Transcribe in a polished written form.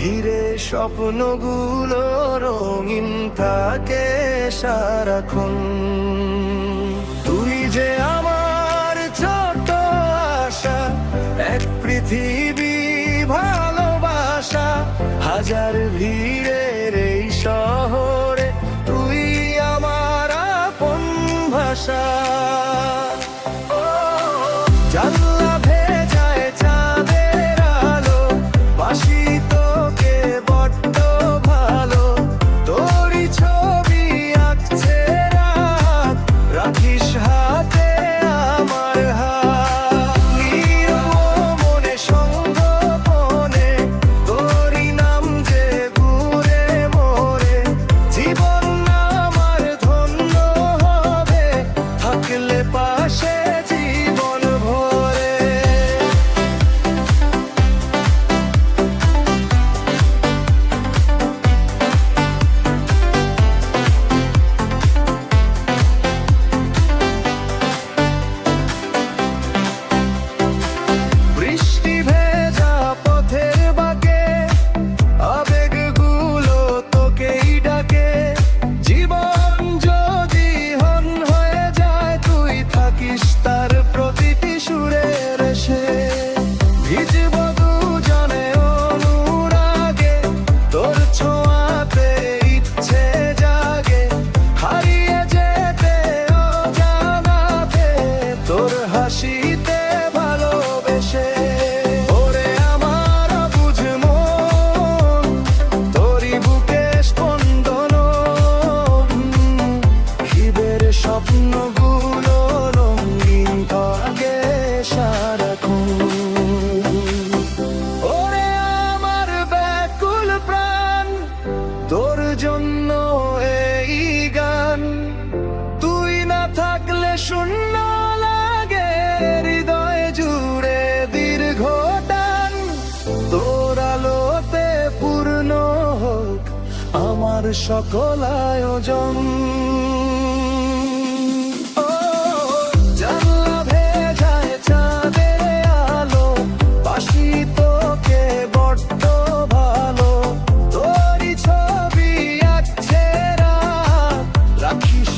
ঘিরে স্বপ্নগুলো রঙিন থাকে সারাক্ষণ। তুই যে আমার ছোট আশা, এক পৃথিবী ভালোবাসা। হাজার ভিড়ের এই শহরে তুই আমার আপন ভাষা। জানলা ভেজায় চাঁদের আলো, বাসি তোকে বড্ড ভালো। তোরই ছবি আঁকছে রাত, রাখিস হাতে আমার হাত। নীরব মনে সঙ্গোপনে তোরই নাম যে ঘুরে মোরে। জীবন আমার ধন্য হবে থাকলে পাশে জীবন ভরে। বৃষ্টি ভেজা পথের বাঁকে আবেগগুলো তোকেই ডাকে। জীবন যদি হন হয়ে যায়, তুই থাকিস তার প্রতিটি সুরের সে। ভিজব দুজনে অনুরাগে, তোর ছোঁয়াতে ইচ্ছে জাগে। হারিয়ে যেতে অজানাতে তোর হাসিতে ভালোবেসে। ওরে আমার বুঝ মন, তোরই বুকে স্পন্দন। খিদের স্বপ্নগুলো রঙিন থাকে সারাক্ষণ। ওরে আমার ব্যাকুল প্রাণ, তোর জন্য এই গান। তুই না থাকলে শূন্য লাগে হৃদয় জুড়ে দীর্ঘ টান। তোর আলোতে পূর্ণ হোক আমার সকল আয়োজন। ও জানলা ভেজায় চাঁদের আলো, বাসি তোকে বড্ড ভালো। তোরই ছবি আঁকছে রাত, রাখিস